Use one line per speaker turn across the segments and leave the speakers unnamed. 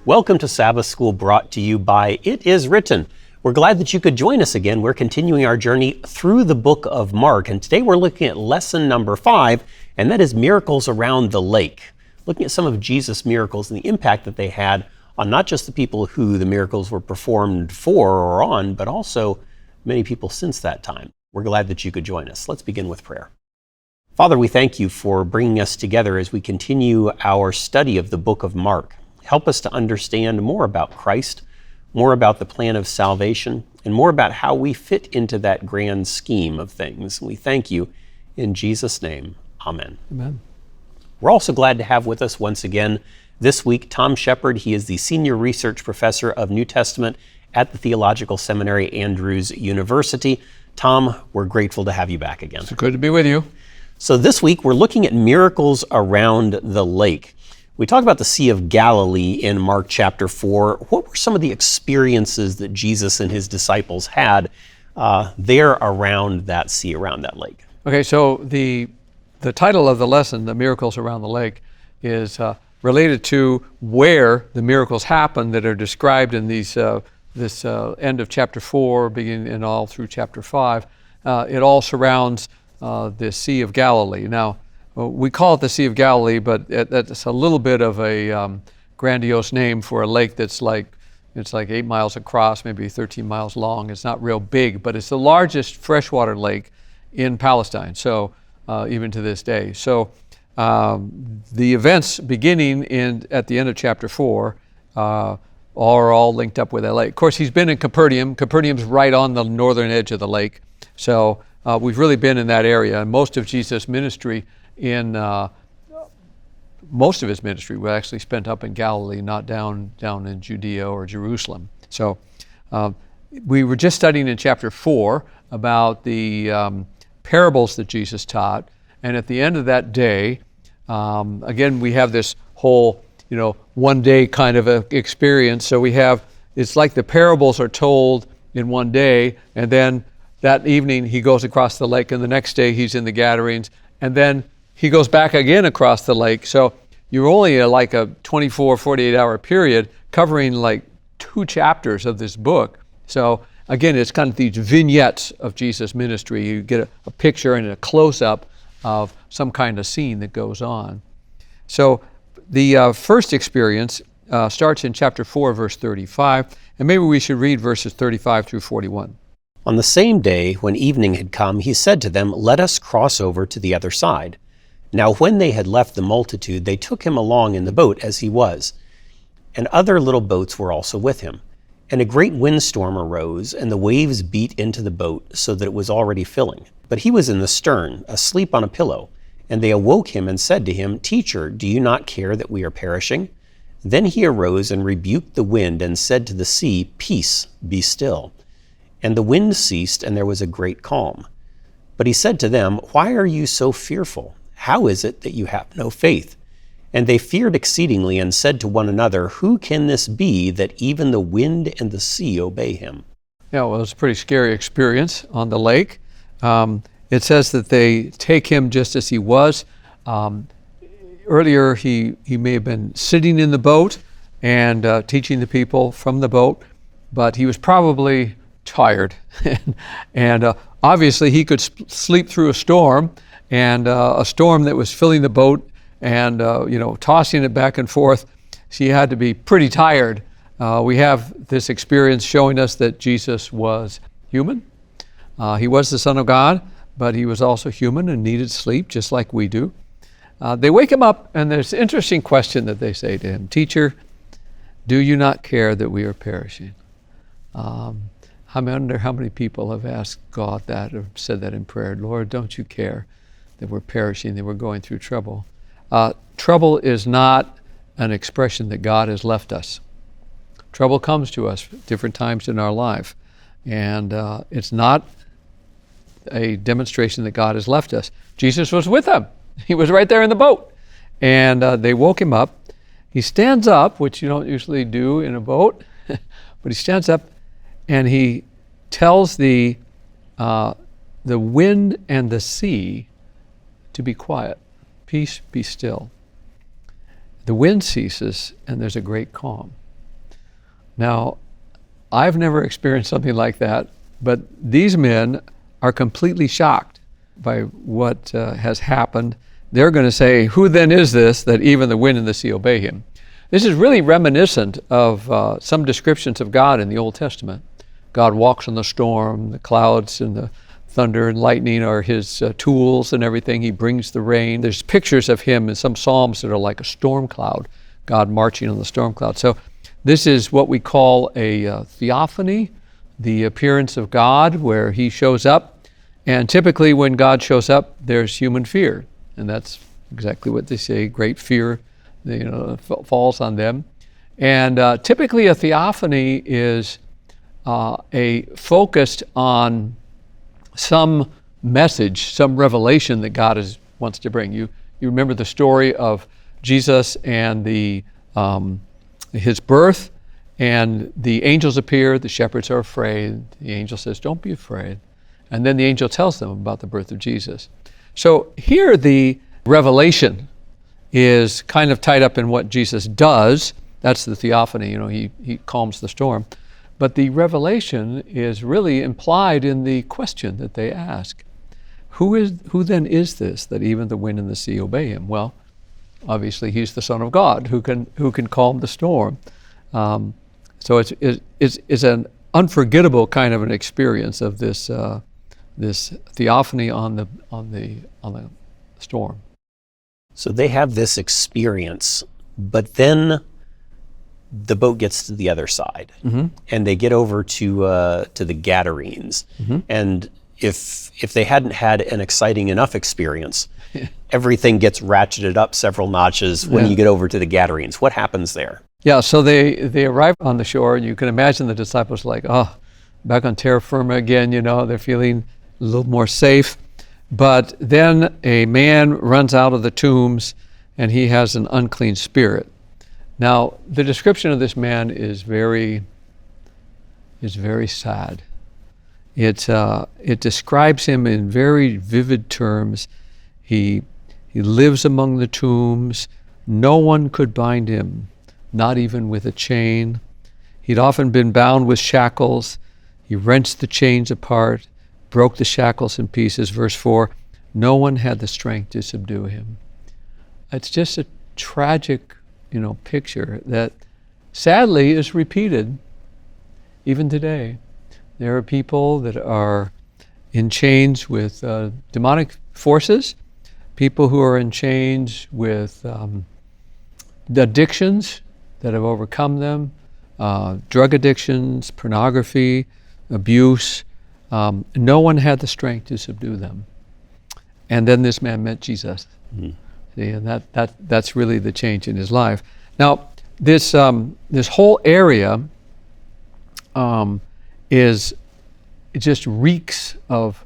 Welcome to Sabbath School, brought to you by It Is Written. We're glad that you could join us again. We're continuing our journey through the book of Mark, and today we're looking at lesson number 5, and that is miracles around the lake. Looking at some of Jesus' miracles and the impact that they had on not just the people who the miracles were performed for or on, but also many people since that time. We're glad that you could join us. Let's begin with prayer. Father, we thank you for bringing us together as we continue our study of the book of Mark. Help us to understand more about Christ, more about the plan of salvation, and more about how we fit into that grand scheme of things. We thank you in Jesus' name. Amen.
Amen.
We're also glad to have with us once again this week Tom Shepard. He is the Senior Research Professor of New Testament at the Theological Seminary, Andrews University. Tom, we're grateful to have you back again.
It's good to be with you.
So this week we're looking at miracles around the lake. We talked about the Sea of Galilee in Mark chapter 4. What were some of the experiences that Jesus and his disciples had there around that sea, around that lake?
Okay, so the title of the lesson, The Miracles Around the Lake, is related to where the miracles happen that are described in this end of chapter 4, beginning and all through chapter 5. It all surrounds the Sea of Galilee. Now, we call it the Sea of Galilee, but that's a little bit of a grandiose name for a lake that's like 8 miles across, maybe 13 miles long. It's not real big, but it's the largest freshwater lake in Palestine, so even to this day. So the events beginning at the end of chapter 4 are all linked up with that lake. Of course, he's been in Capernaum. Capernaum's right on the northern edge of the lake, so we've really been in that area. And most of Jesus' ministry most of his ministry was actually spent up in Galilee, not down in Judea or Jerusalem. So we were just studying in chapter 4 about the parables that Jesus taught, and at the end of that day, again, we have this whole one day kind of a experience. So it's like the parables are told in one day, and then that evening he goes across the lake, and the next day he's in the Gadarenes, and then he goes back again across the lake. So you're only like a 24, 48-hour period covering like 2 chapters of this book. So again, it's kind of these vignettes of Jesus' ministry. You get a picture and a close-up of some kind of scene that goes on. So the first experience starts in chapter 4, verse 35, and maybe we should read verses 35 through 41.
On the same day, when evening had come, he said to them, "Let us cross over to the other side." Now when they had left the multitude, they took him along in the boat as he was. And other little boats were also with him. And a great windstorm arose, and the waves beat into the boat, so that it was already filling. But he was in the stern, asleep on a pillow. And they awoke him and said to him, "Teacher, do you not care that we are perishing?" Then he arose and rebuked the wind and said to the sea, "Peace, be still." And the wind ceased, and there was a great calm. But he said to them, "Why are you so fearful? How is it that you have no faith?" And they feared exceedingly and said to one another, "Who can this be that even the wind and the sea obey him?"
Yeah, well, it's a pretty scary experience on the lake. It says that they take him just as he was. Earlier, he may have been sitting in the boat and teaching the people from the boat, but he was probably tired. and obviously, he could sleep through a storm, and a storm that was filling the boat and tossing it back and forth. So he had to be pretty tired. We have this experience showing us that Jesus was human. He was the Son of God, but he was also human and needed sleep just like we do. They wake him up, and there's an interesting question that they say to him. "Teacher, do you not care that we are perishing?" I wonder how many people have asked God that or said that in prayer. "Lord, don't you care that we're perishing, that we're going through trouble?" Trouble is not an expression that God has left us. Trouble comes to us at different times in our life, and it's not a demonstration that God has left us. Jesus was with them. He was right there in the boat, and they woke him up. He stands up, which you don't usually do in a boat, but he stands up and he tells the wind and the sea to be quiet. Peace, be still. The wind ceases and there's a great calm. Now, I've never experienced something like that, but these men are completely shocked by what has happened. They're going to say, who then is this that even the wind and the sea obey him? This is really reminiscent of some descriptions of God in the Old Testament. God walks in the storm, the clouds and the thunder and lightning are his tools and everything. He brings the rain. There's pictures of him in some Psalms that are like a storm cloud, God marching on the storm cloud. So this is what we call a theophany, the appearance of God where he shows up. And typically when God shows up, there's human fear. And that's exactly what they say, great fear falls on them. And typically a theophany is a focused on some message, some revelation that God wants to bring. You remember the story of Jesus and his birth, and the angels appear, the shepherds are afraid. The angel says, don't be afraid. And then the angel tells them about the birth of Jesus. So here the revelation is kind of tied up in what Jesus does. That's the theophany, he calms the storm. But the revelation is really implied in the question that they ask. Who then is this that even the wind and the sea obey him? Well, obviously he's the Son of God who can calm the storm. So it's an unforgettable kind of an experience of this theophany on the storm.
So they have this experience, but then the boat gets to the other side, and they get over to the Gadarenes. And if they hadn't had an exciting enough experience, everything gets ratcheted up several notches when you get over to the Gadarenes. What happens there?
Yeah, so they arrive on the shore, and you can imagine the disciples like, back on terra firma again, they're feeling a little more safe. But then a man runs out of the tombs, and he has an unclean spirit. Now, the description of this man is very sad. It describes him in very vivid terms. He lives among the tombs. No one could bind him, not even with a chain. He'd often been bound with shackles. He wrenched the chains apart, broke the shackles in pieces. Verse 4, no one had the strength to subdue him. It's just a tragic picture that sadly is repeated even today. There are people that are in chains with demonic forces, people who are in chains with the addictions that have overcome them, drug addictions, pornography, abuse. No one had the strength to subdue them. And then this man met Jesus. See, and that's really the change in his life. Now, this whole area it just reeks of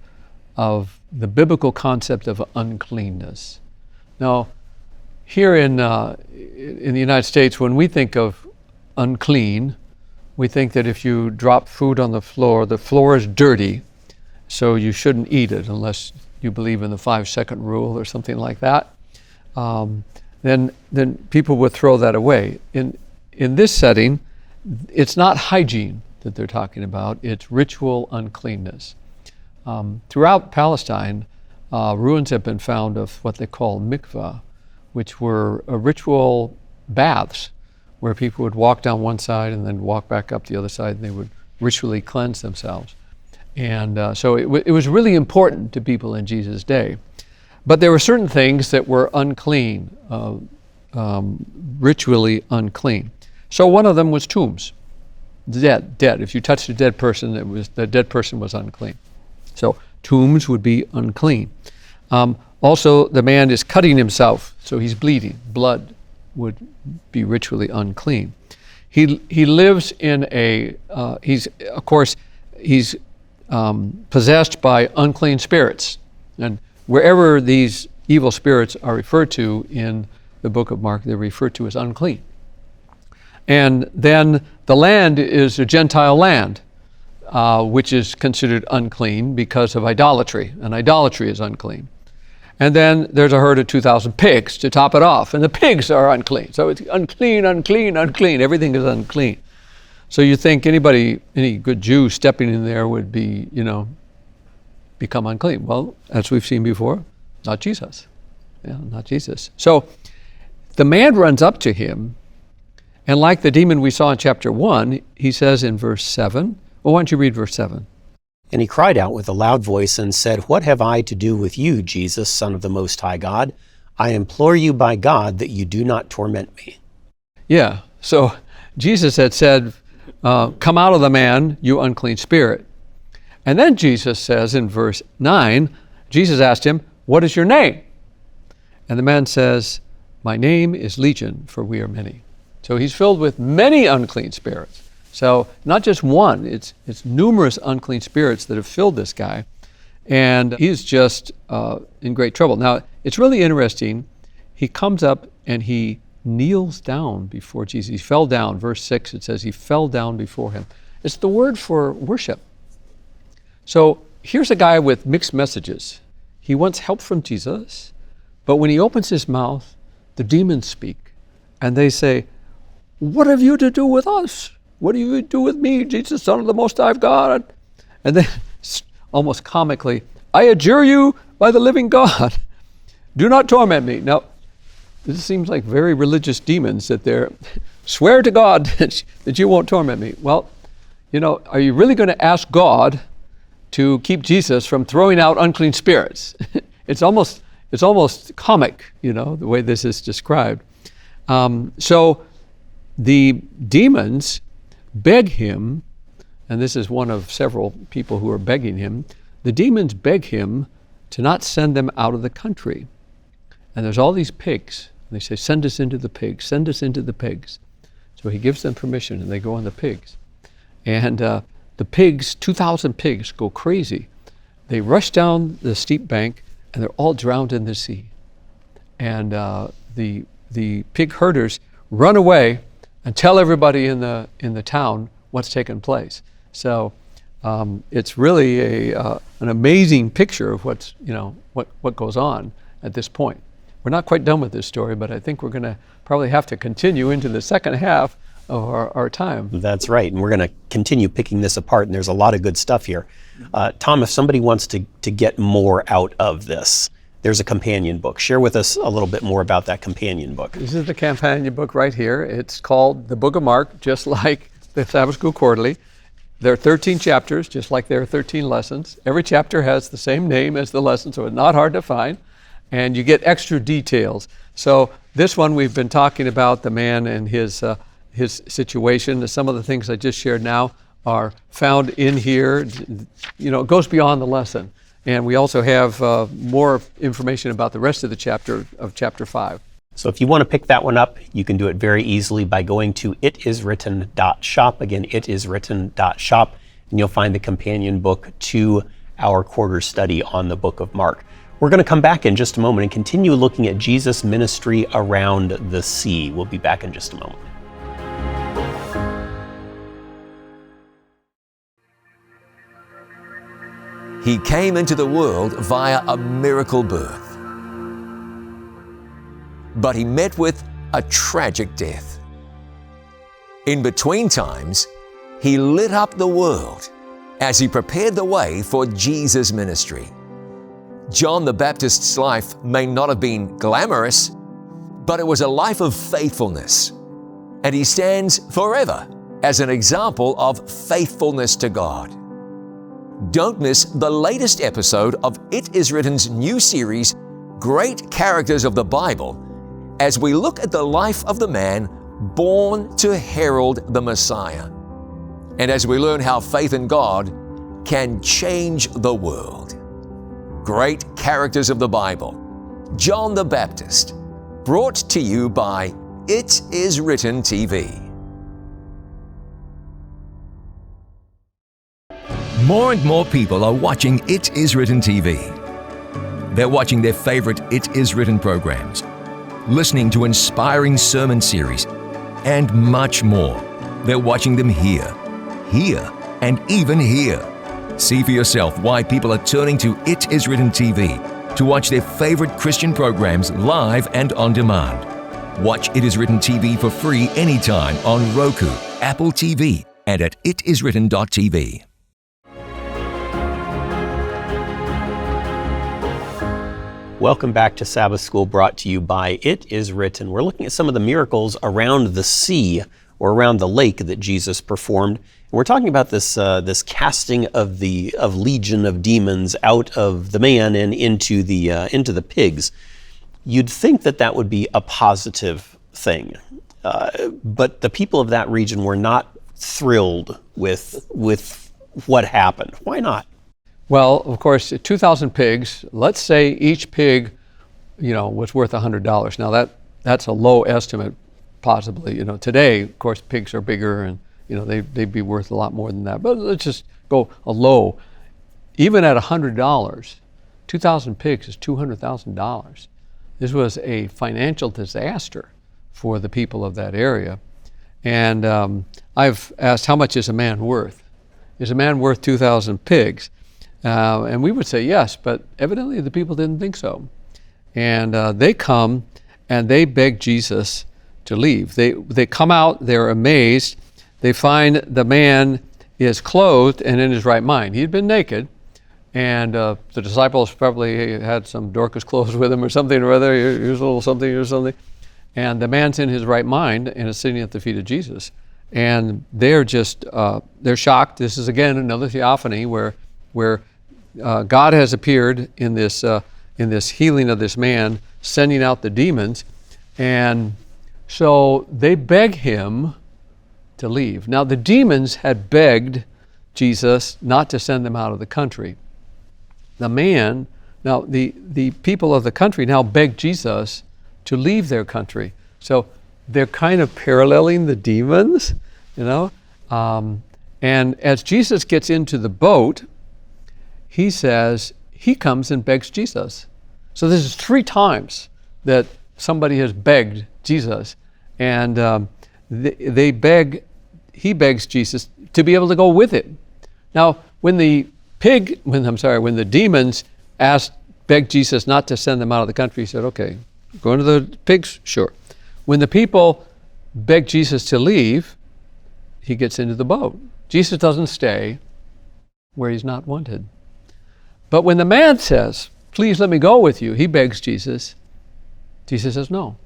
the biblical concept of uncleanness. Now, here in the United States, when we think of unclean, we think that if you drop food on the floor is dirty, so you shouldn't eat it unless you believe in the 5-second rule or something like that. Then people would throw that away. In this setting, it's not hygiene that they're talking about, it's ritual uncleanness. Throughout Palestine, ruins have been found of what they call mikvah, which were ritual baths where people would walk down one side and then walk back up the other side, and they would ritually cleanse themselves. And so it was really important to people in Jesus' day. But there were certain things that were unclean, ritually unclean. So one of them was tombs. Dead. If you touched a dead person, the dead person was unclean. So tombs would be unclean. Also, the man is cutting himself, so he's bleeding. Blood would be ritually unclean. He lives in he's possessed by unclean spirits. And wherever these evil spirits are referred to in the book of Mark, they're referred to as unclean. And then the land is a Gentile land, which is considered unclean because of idolatry, and idolatry is unclean. And then there's a herd of 2,000 pigs to top it off, and the pigs are unclean. So it's unclean, unclean, unclean. Everything is unclean. So you think any good Jew stepping in there would be, become unclean. Well, as we've seen before, not Jesus. Yeah, not Jesus. So the man runs up to him, and like the demon we saw in chapter 1, he says in verse 7, well, why don't you read verse 7?
And he cried out with a loud voice and said, "What have I to do with you, Jesus, Son of the Most High God? I implore you by God that you do not torment me."
Yeah, so Jesus had said, come out of the man, you unclean spirit. And then Jesus says in verse 9, Jesus asked him, "What is your name?" And the man says, "My name is Legion, for we are many." So he's filled with many unclean spirits. So not just one, it's numerous unclean spirits that have filled this guy. And he's just in great trouble. Now, it's really interesting. He comes up and he kneels down before Jesus. He fell down. Verse 6, it says he fell down before him. It's the word for worship. So here's a guy with mixed messages. He wants help from Jesus, but when he opens his mouth, the demons speak. And they say, "What have you to do with us? What do you do with me, Jesus, Son of the Most High God?" And then, almost comically, "I adjure you by the living God, do not torment me." Now, this seems like very religious demons that they're, swear to God that you won't torment me. Well, are you really going to ask God to keep Jesus from throwing out unclean spirits? It's almost comic, the way this is described. So the demons beg him, and this is one of several people who are begging him, the demons beg him to not send them out of the country. And there's all these pigs. And they say, "Send us into the pigs, send us into the pigs." So he gives them permission and they go on the pigs. And the pigs, 2,000 pigs, go crazy. They rush down the steep bank and they're all drowned in the sea. And the pig herders run away and tell everybody in the town what's taken place. So it's really an amazing picture of what goes on at this point. We're not quite done with this story, but I think we're going to probably have to continue into the second half of our time.
That's right, and we're going to continue picking this apart, and there's a lot of good stuff here. Tom, if somebody wants to get more out of this, there's a companion book. Share with us a little bit more about that companion book.
This is the companion book right here. It's called The Book of Mark, just like the Sabbath School Quarterly. There are 13 chapters, just like there are 13 lessons. Every chapter has the same name as the lesson, so it's not hard to find. And you get extra details. So this one we've been talking about the man and his situation. Some of the things I just shared now are found in here. It goes beyond the lesson. And we also have more information about the rest of the chapter of chapter 5.
So if you want to pick that one up, you can do it very easily by going to itiswritten.shop. Again, itiswritten.shop, and you'll find the companion book to our quarter study on the book of Mark. We're going to come back in just a moment and continue looking at Jesus' ministry around the sea. We'll be back in just a moment.
He came into the world via a miracle birth. But he met with a tragic death. In between times, he lit up the world as he prepared the way for Jesus' ministry. John the Baptist's life may not have been glamorous, but it was a life of faithfulness, and he stands forever as an example of faithfulness to God. Don't miss the latest episode of It Is Written's new series, Great Characters of the Bible, as we look at the life of the man born to herald the Messiah, and as we learn how faith in God can change the world. Great Characters of the Bible, John the Baptist, brought to you by It Is Written TV.
More and more people are watching It Is Written TV. They're watching their favorite It Is Written programs, listening to inspiring sermon series, and much more. They're watching them here, and even here. See for yourself why people are turning to It Is Written TV to watch their favorite Christian programs live and on demand. Watch It Is Written TV for free anytime on Roku, Apple TV, and at itiswritten.tv.
Welcome back to Sabbath School, brought to you by It Is Written. We're looking at some of the miracles around the sea or around the lake that Jesus performed. And we're talking about this casting of legion of demons out of the man and into the pigs. You'd think that would be a positive thing, but the people of that region were not thrilled with what happened. Why not?
Well, of course, 2,000 pigs, let's say each pig, was worth $100. Now that's a low estimate, possibly. Today, of course, pigs are bigger and, they'd be worth a lot more than that. But let's just go a low. Even at $100, 2,000 pigs is $200,000. This was a financial disaster for the people of that area. And I've asked, how much is a man worth? Is a man worth 2,000 pigs? And we would say yes, but evidently the people didn't think so. And they come and they beg Jesus to leave. They come out, they're amazed. They find the man is clothed and in his right mind. He had been naked, and the disciples probably had some Dorcas clothes with him or something or other. Here's a little something, here's something. And the man's in his right mind and is sitting at the feet of Jesus. And they're just, they're shocked. This is again another theophany where God has appeared in this healing of this man, sending out the demons, and so they beg him to leave. Now the demons had begged Jesus not to send them out of the country. The people of the country now beg Jesus to leave their country. So they're kind of paralleling the demons, and as Jesus gets into the boat, he says, he comes and begs Jesus. So this is 3 times that somebody has begged Jesus, and he begs Jesus to be able to go with him. Now, when the demons begged Jesus not to send them out of the country, he said, okay, going to the pigs, sure. When the people beg Jesus to leave, he gets into the boat. Jesus doesn't stay where he's not wanted. But when the man says, please let me go with you, he begs Jesus. Jesus says no.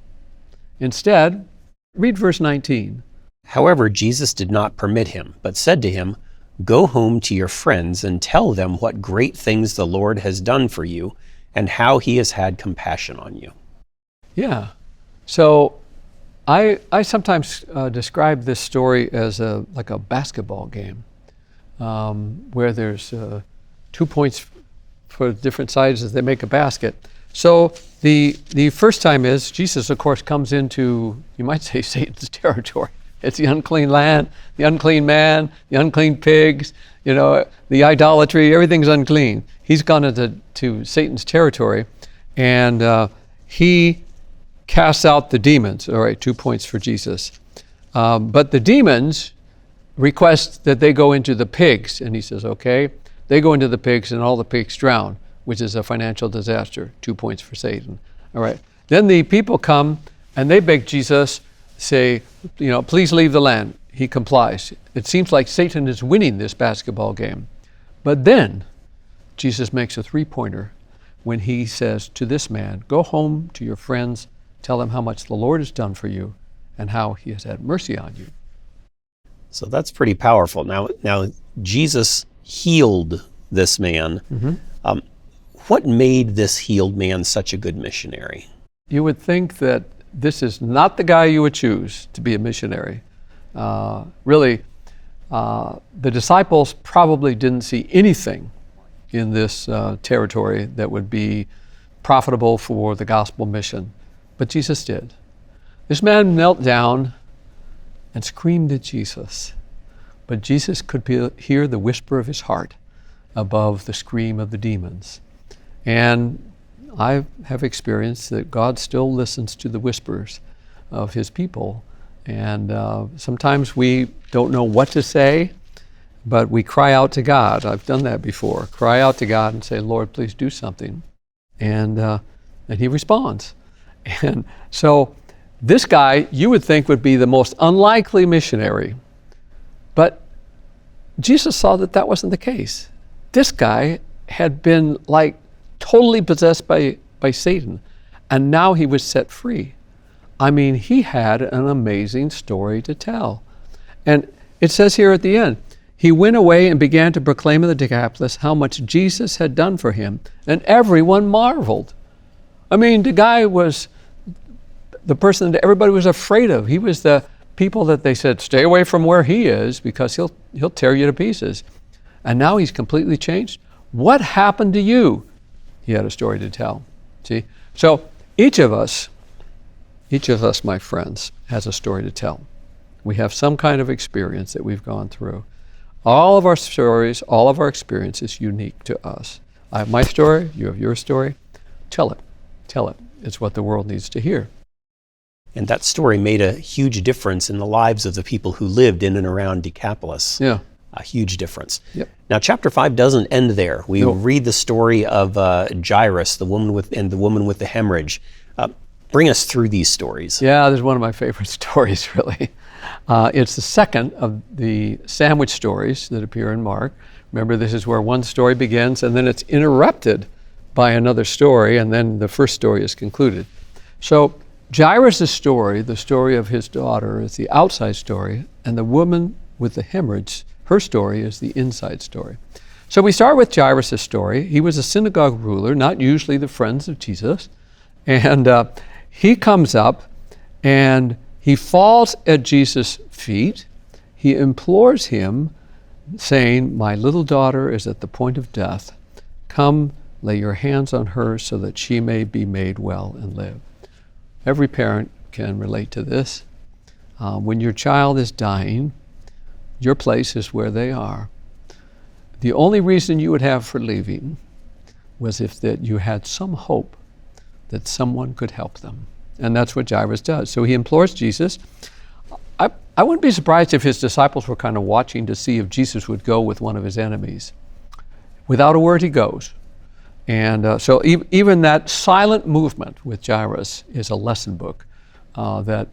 Instead, read verse 19.
However, Jesus did not permit him, but said to him, go home to your friends and tell them what great things the Lord has done for you and how he has had compassion on you.
Yeah. So I sometimes describe this story as like a basketball game where there's 2 points for different sides as they make a basket. So the first time is Jesus, of course, comes into, you might say, Satan's territory. It's the unclean land, the unclean man, the unclean pigs, the idolatry, everything's unclean. He's gone into Satan's territory, and he casts out the demons. All right, 2 points for Jesus. But the demons request that they go into the pigs, and he says, okay. They go into the pigs and all the pigs drown, which is a financial disaster. 2 points for Satan. All right. Then the people come and they beg Jesus, say, please leave the land. He complies. It seems like Satan is winning this basketball game. But then Jesus makes a 3-pointer when he says to this man, go home to your friends, tell them how much the Lord has done for you and how he has had mercy on you.
So that's pretty powerful. Now Jesus healed this man. Mm-hmm. What made this healed man such a good missionary?
You would think that this is not the guy you would choose to be a missionary. The disciples probably didn't see anything in this territory that would be profitable for the gospel mission, but Jesus did. This man knelt down and screamed at Jesus. But Jesus could hear the whisper of his heart above the scream of the demons. And I have experienced that God still listens to the whispers of his people. And sometimes we don't know what to say, but we cry out to God. I've done that before. Cry out to God and say, Lord, please do something. And he responds. And so this guy, you would think, would be the most unlikely missionary. But Jesus saw that that wasn't the case. This guy had been like totally possessed by Satan, and now he was set free. I mean, he had an amazing story to tell. And it says here at the end, he went away and began to proclaim in the Decapolis how much Jesus had done for him, and everyone marveled. I mean, the guy was the person that everybody was afraid of. He was the people that they said, stay away from where he is because he'll tear you to pieces. And now he's completely changed. What happened to you? He had a story to tell. See? So each of us, my friends, has a story to tell. We have some kind of experience that we've gone through. All of our stories, all of our experience is unique to us. I have my story, you have your story. Tell it. Tell it. It's what the world needs to hear.
And that story made a huge difference in the lives of the people who lived in and around Decapolis.
Yeah.
A huge difference.
Yep.
Now, chapter 5 doesn't end there. We read the story of Jairus, the woman with the hemorrhage. Bring us through these stories.
Yeah, this is one of my favorite stories, really. It's the second of the sandwich stories that appear in Mark. Remember, this is where one story begins, and then it's interrupted by another story, and then the first story is concluded. So Jairus' story, the story of his daughter, is the outside story, and the woman with the hemorrhage, her story, is the inside story. So we start with Jairus' story. He was a synagogue ruler, not usually the friends of Jesus, and he comes up and he falls at Jesus' feet. He implores him, saying, my little daughter is at the point of death. Come, lay your hands on her so that she may be made well and live. Every parent can relate to this. When your child is dying, your place is where they are. The only reason you would have for leaving was if that you had some hope that someone could help them. And that's what Jairus does. So he implores Jesus. I wouldn't be surprised if his disciples were kind of watching to see if Jesus would go with one of his enemies. Without a word, he goes. And so even that silent movement with Jairus is a lesson book that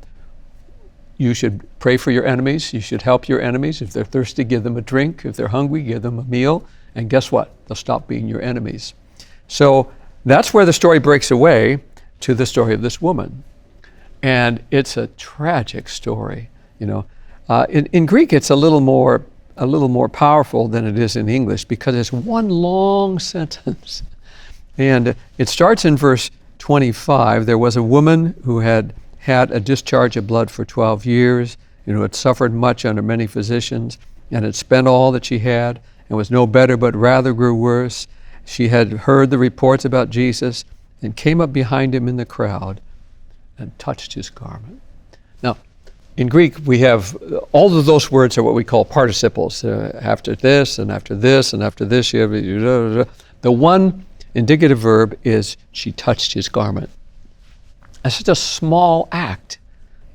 you should pray for your enemies. You should help your enemies. If they're thirsty, give them a drink. If they're hungry, give them a meal. And guess what? They'll stop being your enemies. So that's where the story breaks away to the story of this woman. And it's a tragic story. In Greek, it's a little more powerful than it is in English because it's one long sentence. And it starts in verse 25. There was a woman who had a discharge of blood for 12 years, had suffered much under many physicians, and had spent all that she had, and was no better, but rather grew worse. She had heard the reports about Jesus, and came up behind him in the crowd, and touched his garment. Now, in Greek, we have all of those words are what we call participles. After this, and after this, and after this, you have the one indicative verb is she touched his garment. That's just a small act,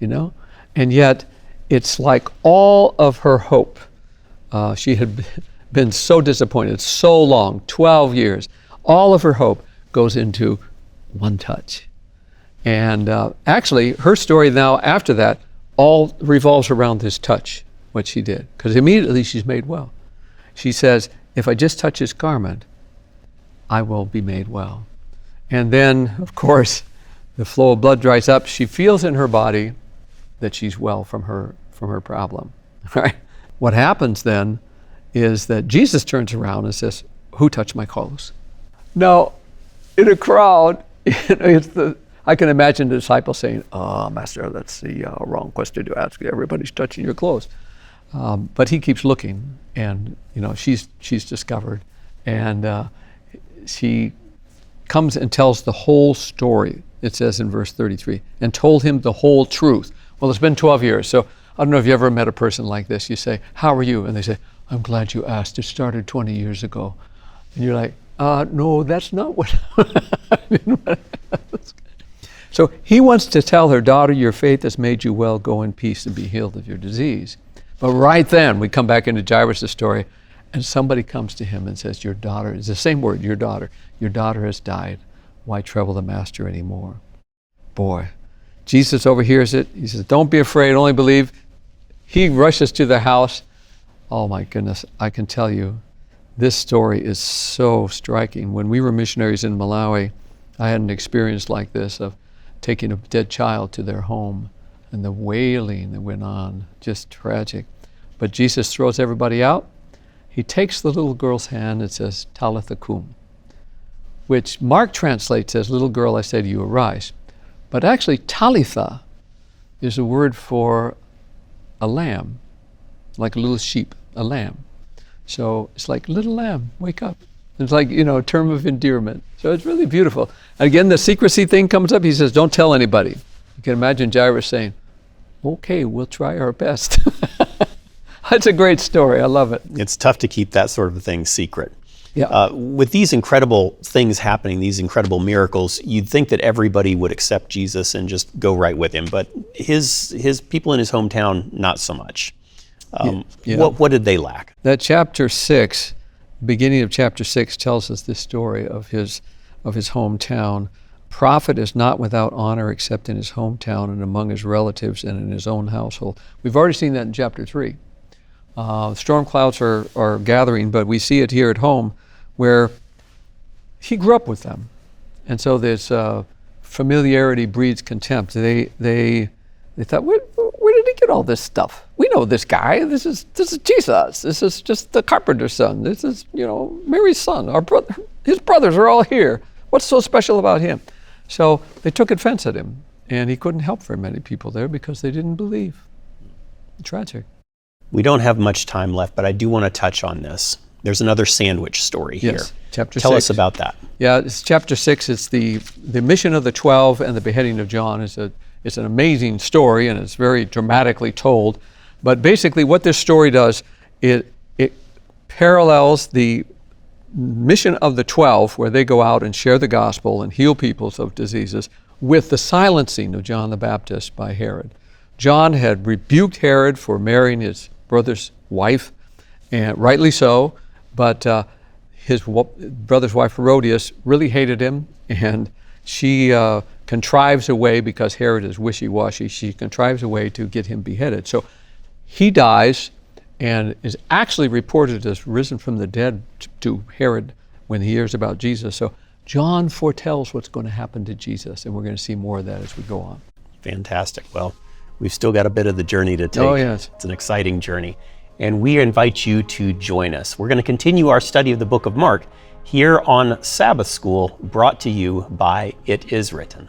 and yet it's like all of her hope. She had been so disappointed, so long, 12 years. All of her hope goes into one touch. And actually, her story now after that all revolves around this touch, what she did, because immediately she's made well. She says, if I just touch his garment, I will be made well. And then, of course, the flow of blood dries up. She feels in her body that she's well from her problem. Right? What happens then is that Jesus turns around and says, who touched my clothes? Now, in a crowd, I can imagine the disciples saying, Master, that's the wrong question to ask. Everybody's touching your clothes. But he keeps looking, and she's discovered. And she comes and tells the whole story, it says in verse 33, and told him the whole truth. Well, it's been 12 years, so I don't know if you ever met a person like this. You say, how are you? And they say, I'm glad you asked. It started 20 years ago. And you're like, no, that's not what So he wants to tell her, daughter, your faith has made you well. Go in peace and be healed of your disease. But right then, we come back into Jairus' story, and somebody comes to him and says, your daughter, it's the same word, your daughter has died. Why trouble the master anymore? Boy, Jesus overhears it. He says, don't be afraid, only believe. He rushes to the house. Oh my goodness, I can tell you, this story is so striking. When we were missionaries in Malawi, I had an experience like this of taking a dead child to their home and the wailing that went on, just tragic. But Jesus throws everybody out. He takes the little girl's hand and says, Talitha cum, which Mark translates as, little girl, I say to you, arise. But actually, Talitha is a word for a lamb, like a little sheep, a lamb. So it's like, little lamb, wake up. It's like, a term of endearment. So it's really beautiful. And again, the secrecy thing comes up. He says, don't tell anybody. You can imagine Jairus saying, okay, we'll try our best. That's a great story. I love it.
It's tough to keep that sort of a thing secret.
Yeah.
With these incredible things happening, these incredible miracles, you'd think that everybody would accept Jesus and just go right with him. But his people in his hometown, not so much.
Yeah.
What did they lack?
That chapter 6, beginning of chapter 6, tells us this story of his hometown. Prophet is not without honor except in his hometown and among his relatives and in his own household. We've already seen that in chapter 3. Storm clouds are gathering, but we see it here at home where he grew up with them. And so this familiarity breeds contempt. They thought, where did he get all this stuff? We know this guy. This is Jesus. This is just the carpenter's son. This is, Mary's son. His brothers are all here. What's so special about him? So they took offense at him, and he couldn't help very many people there because they didn't believe. Tragic.
We don't have much time left, but I do want to touch on this. There's another sandwich story here.
Yes, chapter 6.
Tell us about that.
Yeah, it's chapter 6. It's the mission of the 12 and the beheading of John. It's an amazing story, and it's very dramatically told. But basically what this story does, it parallels the mission of the 12, where they go out and share the gospel and heal people of diseases, with the silencing of John the Baptist by Herod. John had rebuked Herod for marrying his brother's wife, and rightly so, but his brother's wife Herodias really hated him, and she contrives a way, because Herod is wishy-washy, she contrives a way to get him beheaded. So he dies and is actually reported as risen from the dead to Herod when he hears about Jesus. So John foretells what's going to happen to Jesus, and we're going to see more of that as we go on.
Fantastic. Well, we've still got a bit of the journey to take.
Oh, yes.
It's an exciting journey. And we invite you to join us. We're going to continue our study of the book of Mark here on Sabbath School, brought to you by It Is Written.